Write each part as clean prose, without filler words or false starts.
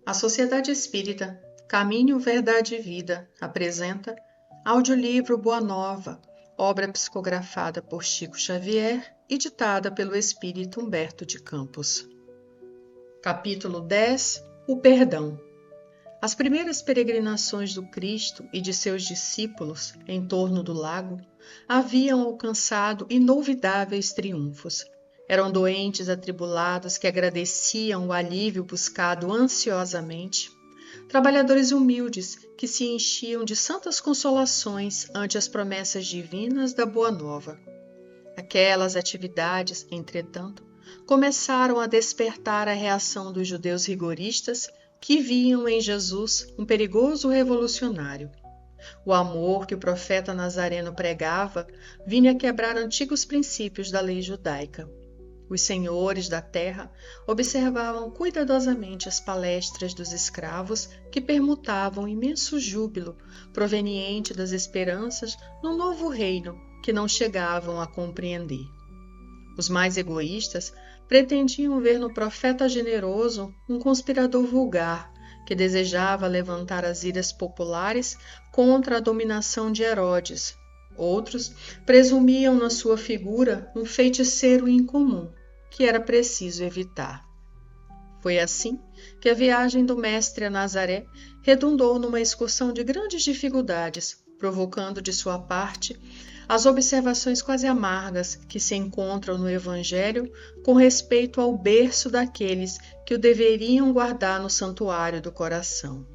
A Sociedade Espírita Caminho, Verdade e Vida apresenta audiolivro Boa Nova, obra psicografada por Chico Xavier e ditada pelo Espírito Humberto de Campos. Capítulo 10 O Perdão. As primeiras peregrinações do Cristo e de seus discípulos em torno do lago haviam alcançado inolvidáveis triunfos. Eram doentes atribulados que agradeciam o alívio buscado ansiosamente, trabalhadores humildes que se enchiam de santas consolações ante as promessas divinas da Boa Nova. Aquelas atividades, entretanto, começaram a despertar a reação dos judeus rigoristas que viam em Jesus um perigoso revolucionário. O amor que o profeta Nazareno pregava vinha quebrar antigos princípios da lei judaica. Os senhores da terra observavam cuidadosamente as palestras dos escravos que permutavam imenso júbilo proveniente das esperanças num novo reino que não chegavam a compreender. Os mais egoístas pretendiam ver no profeta generoso um conspirador vulgar que desejava levantar as iras populares contra a dominação de Herodes. Outros presumiam na sua figura um feiticeiro incomum, que era preciso evitar. Foi assim que a viagem do mestre a Nazaré redundou numa excursão de grandes dificuldades, provocando de sua parte as observações quase amargas que se encontram no Evangelho com respeito ao berço daqueles que o deveriam guardar no santuário do coração.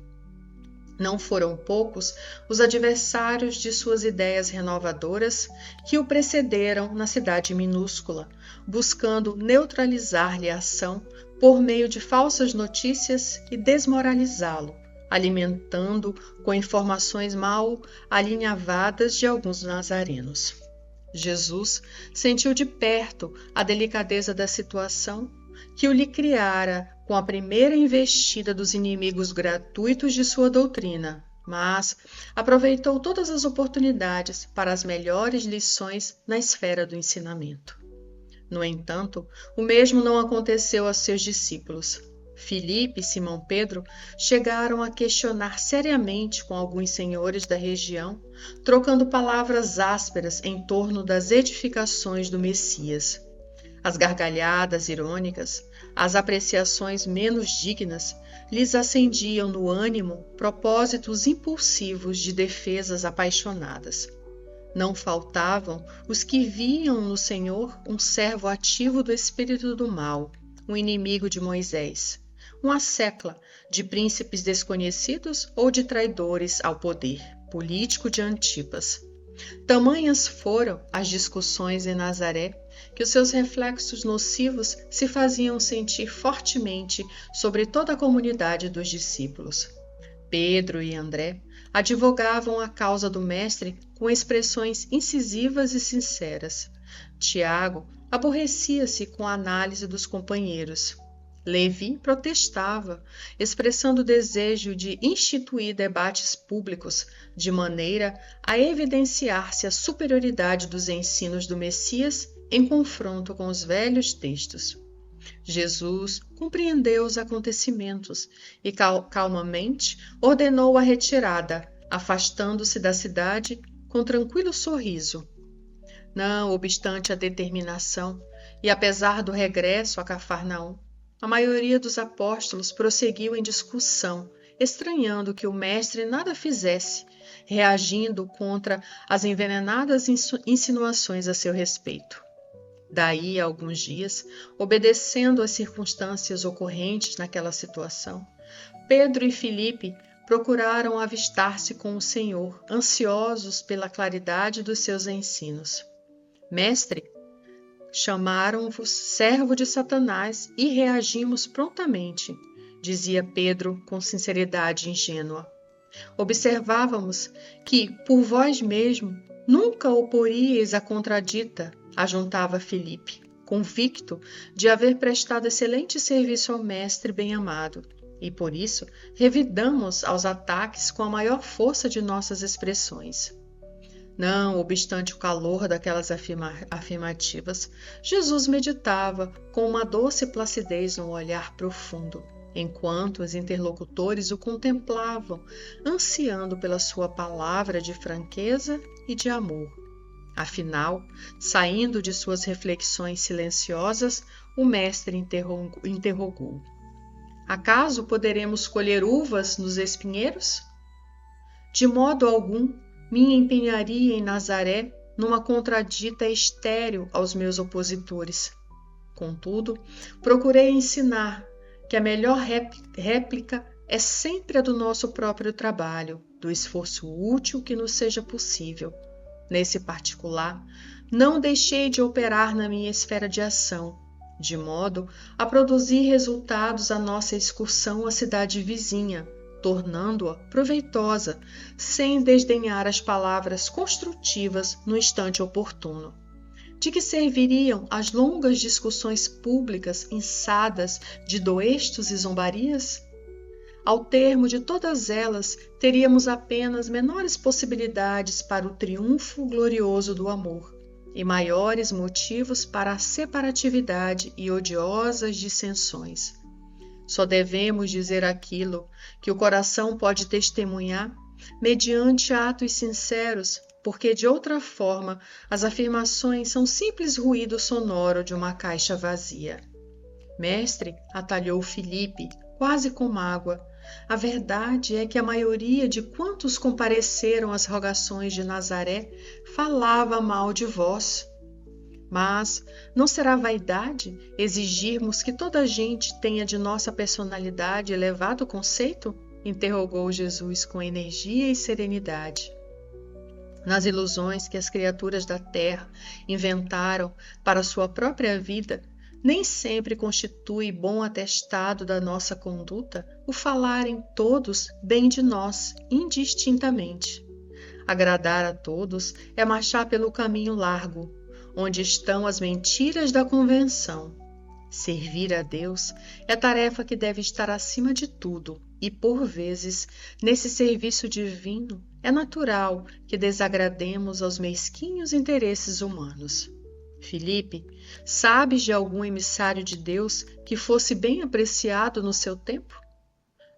Não foram poucos os adversários de suas ideias renovadoras que o precederam na cidade minúscula, buscando neutralizar-lhe a ação por meio de falsas notícias e desmoralizá-lo, alimentando com informações mal alinhavadas de alguns nazarenos. Jesus sentiu de perto a delicadeza da situação que o lhe criara com a primeira investida dos inimigos gratuitos de sua doutrina, mas aproveitou todas as oportunidades para as melhores lições na esfera do ensinamento. No entanto, o mesmo não aconteceu a seus discípulos. Filipe e Simão Pedro chegaram a questionar seriamente com alguns senhores da região, trocando palavras ásperas em torno das edificações do Messias. As gargalhadas irônicas, as apreciações menos dignas, lhes acendiam no ânimo propósitos impulsivos de defesas apaixonadas. Não faltavam os que viam no Senhor um servo ativo do espírito do mal, um inimigo de Moisés, uma secla de príncipes desconhecidos ou de traidores ao poder político de Antipas. Tamanhas foram as discussões em Nazaré que os seus reflexos nocivos se faziam sentir fortemente sobre toda a comunidade dos discípulos. Pedro e André advogavam a causa do mestre com expressões incisivas e sinceras. Tiago aborrecia-se com a análise dos companheiros. Levi protestava, expressando o desejo de instituir debates públicos, de maneira a evidenciar-se a superioridade dos ensinos do Messias em confronto com os velhos textos. Jesus compreendeu os acontecimentos e calmamente ordenou a retirada, afastando-se da cidade com tranquilo sorriso. Não obstante a determinação e apesar do regresso a Cafarnaum, a maioria dos apóstolos prosseguiu em discussão, estranhando que o mestre nada fizesse, reagindo contra as envenenadas insinuações a seu respeito. Daí a alguns dias, obedecendo às circunstâncias ocorrentes naquela situação, Pedro e Filipe procuraram avistar-se com o Senhor, ansiosos pela claridade dos seus ensinos. Mestre, chamaram-vos servo de Satanás e reagimos prontamente, dizia Pedro com sinceridade ingênua. Observávamos que, por vós mesmo, nunca oporíeis a contradita, ajuntava Filipe, convicto de haver prestado excelente serviço ao mestre bem-amado, e por isso revidamos aos ataques com a maior força de nossas expressões. Não obstante o calor daquelas afirmativas, Jesus meditava com uma doce placidez no olhar profundo, enquanto os interlocutores o contemplavam, ansiando pela sua palavra de franqueza e de amor. Afinal, saindo de suas reflexões silenciosas, o mestre interrogou: Acaso poderemos colher uvas nos espinheiros? De modo algum me empenharia em Nazaré numa contradita estéril aos meus opositores. Contudo, procurei ensinar que a melhor réplica é sempre a do nosso próprio trabalho, do esforço útil que nos seja possível. Nesse particular, não deixei de operar na minha esfera de ação, de modo a produzir resultados à nossa excursão à cidade vizinha, tornando-a proveitosa, sem desdenhar as palavras construtivas no instante oportuno. De que serviriam as longas discussões públicas inçadas de doestos e zombarias? Ao termo de todas elas, teríamos apenas menores possibilidades para o triunfo glorioso do amor e maiores motivos para a separatividade e odiosas dissensões. Só devemos dizer aquilo que o coração pode testemunhar mediante atos sinceros, porque de outra forma as afirmações são simples ruído sonoro de uma caixa vazia. Mestre, atalhou Filipe, quase com mágoa, a verdade é que a maioria de quantos compareceram às rogações de Nazaré falava mal de vós. Mas não será vaidade exigirmos que toda a gente tenha de nossa personalidade elevado conceito? Interrogou Jesus com energia e serenidade. Nas ilusões que as criaturas da terra inventaram para sua própria vida, nem sempre constitui bom atestado da nossa conduta o falarem todos bem de nós, indistintamente. Agradar a todos é marchar pelo caminho largo, onde estão as mentiras da convenção. Servir a Deus é tarefa que deve estar acima de tudo, e por vezes, nesse serviço divino, é natural que desagrademos aos mesquinhos interesses humanos. Filipe, sabes de algum emissário de Deus que fosse bem apreciado no seu tempo?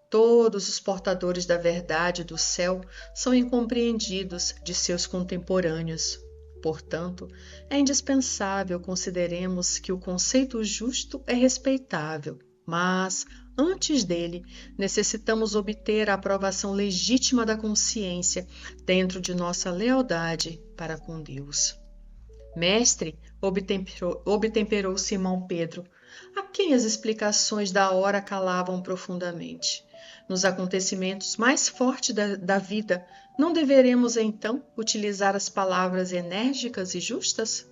Todos os portadores da verdade do céu são incompreendidos de seus contemporâneos. Portanto, é indispensável consideremos que o conceito justo é respeitável, mas, antes dele, necessitamos obter a aprovação legítima da consciência dentro de nossa lealdade para com Deus. Mestre, obtemperou Simão Pedro, a quem as explicações da hora calavam profundamente. Nos acontecimentos mais fortes da vida, não deveremos então utilizar as palavras enérgicas e justas?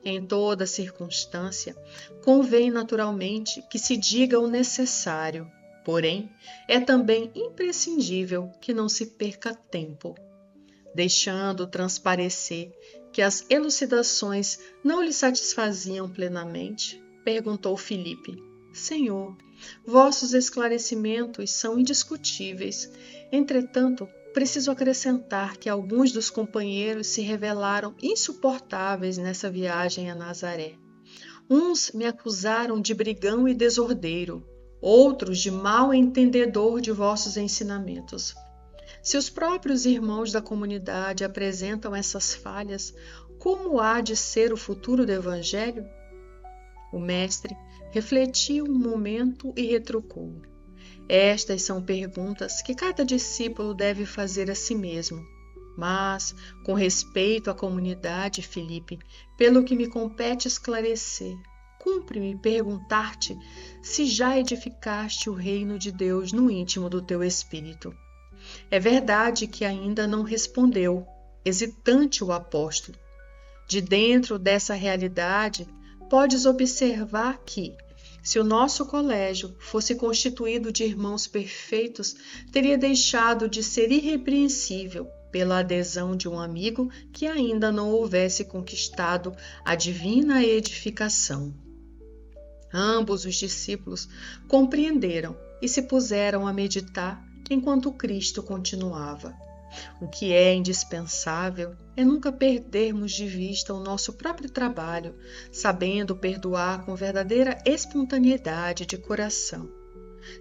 Em toda circunstância, convém naturalmente que se diga o necessário, porém, é também imprescindível que não se perca tempo. Deixando transparecer que as elucidações não lhe satisfaziam plenamente, perguntou Filipe: Senhor, vossos esclarecimentos são indiscutíveis. Entretanto, preciso acrescentar que alguns dos companheiros se revelaram insuportáveis nessa viagem a Nazaré. Uns me acusaram de brigão e desordeiro, outros de mal entendedor de vossos ensinamentos. Se os próprios irmãos da comunidade apresentam essas falhas, como há de ser o futuro do Evangelho? O mestre refletiu um momento e retrucou: Estas são perguntas que cada discípulo deve fazer a si mesmo. Mas, com respeito à comunidade, Filipe, pelo que me compete esclarecer, cumpre-me perguntar-te se já edificaste o reino de Deus no íntimo do teu espírito. É verdade que ainda não respondeu, hesitante o apóstolo. De dentro dessa realidade, podes observar que, se o nosso colégio fosse constituído de irmãos perfeitos, teria deixado de ser irrepreensível pela adesão de um amigo que ainda não houvesse conquistado a divina edificação. Ambos os discípulos compreenderam e se puseram a meditar enquanto Cristo continuava. O que é indispensável é nunca perdermos de vista o nosso próprio trabalho, sabendo perdoar com verdadeira espontaneidade de coração.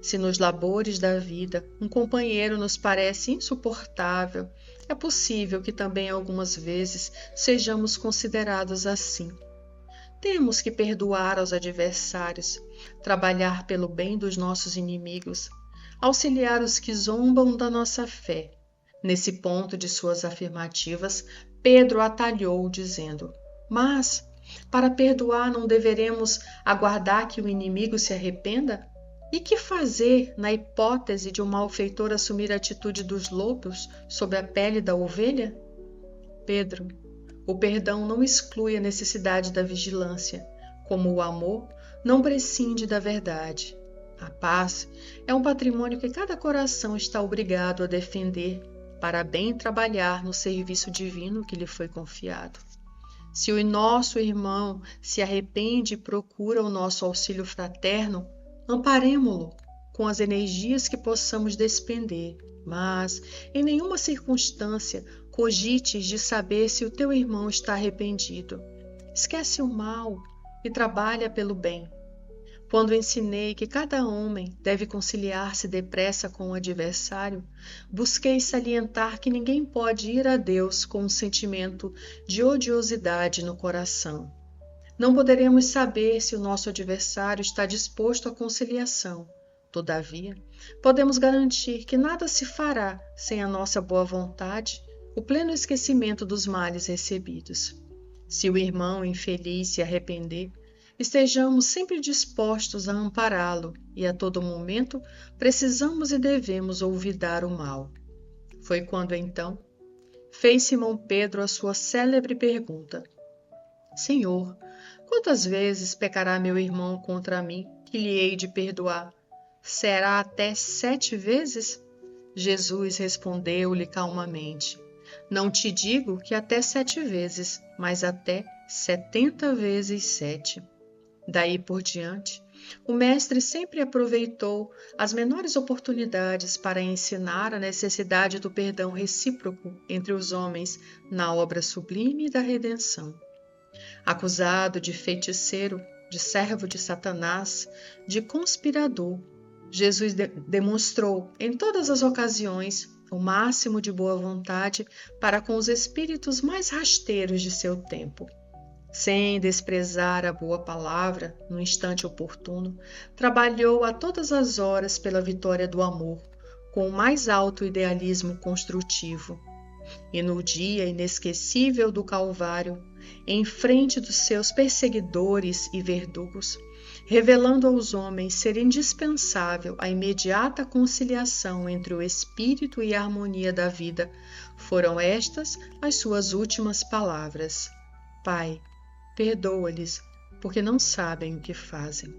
Se nos labores da vida um companheiro nos parece insuportável, é possível que também algumas vezes sejamos considerados assim. Temos que perdoar aos adversários, trabalhar pelo bem dos nossos inimigos, auxiliar os que zombam da nossa fé. Nesse ponto de suas afirmativas, Pedro atalhou, dizendo: Mas, para perdoar, não deveremos aguardar que o inimigo se arrependa? E que fazer na hipótese de um malfeitor assumir a atitude dos lobos sob a pele da ovelha? Pedro, o perdão não exclui a necessidade da vigilância, como o amor não prescinde da verdade. A paz é um patrimônio que cada coração está obrigado a defender para bem trabalhar no serviço divino que lhe foi confiado. Se o nosso irmão se arrepende e procura o nosso auxílio fraterno, amparemo-lo com as energias que possamos despender, mas em nenhuma circunstância cogites de saber se o teu irmão está arrependido. Esquece o mal e trabalha pelo bem. Quando ensinei que cada homem deve conciliar-se depressa com o adversário, busquei salientar que ninguém pode ir a Deus com um sentimento de odiosidade no coração. Não poderemos saber se o nosso adversário está disposto à conciliação. Todavia, podemos garantir que nada se fará sem a nossa boa vontade, o pleno esquecimento dos males recebidos. Se o irmão infeliz se arrepender, estejamos sempre dispostos a ampará-lo e a todo momento precisamos e devemos olvidar o mal. Foi quando então fez Simão Pedro a sua célebre pergunta: Senhor, quantas vezes pecará meu irmão contra mim, que lhe hei de perdoar? Será até 7 vezes? Jesus respondeu-lhe calmamente: Não te digo que até 7 vezes, mas até 70 vezes 7. Daí por diante, o mestre sempre aproveitou as menores oportunidades para ensinar a necessidade do perdão recíproco entre os homens na obra sublime da redenção. Acusado de feiticeiro, de servo de Satanás, de conspirador, Jesus demonstrou em todas as ocasiões o máximo de boa vontade para com os espíritos mais rasteiros de seu tempo. Sem desprezar a boa palavra, no instante oportuno, trabalhou a todas as horas pela vitória do amor, com o mais alto idealismo construtivo. E no dia inesquecível do Calvário, em frente dos seus perseguidores e verdugos, revelando aos homens ser indispensável a imediata conciliação entre o espírito e a harmonia da vida, foram estas as suas últimas palavras: Pai, perdoa-lhes, porque não sabem o que fazem.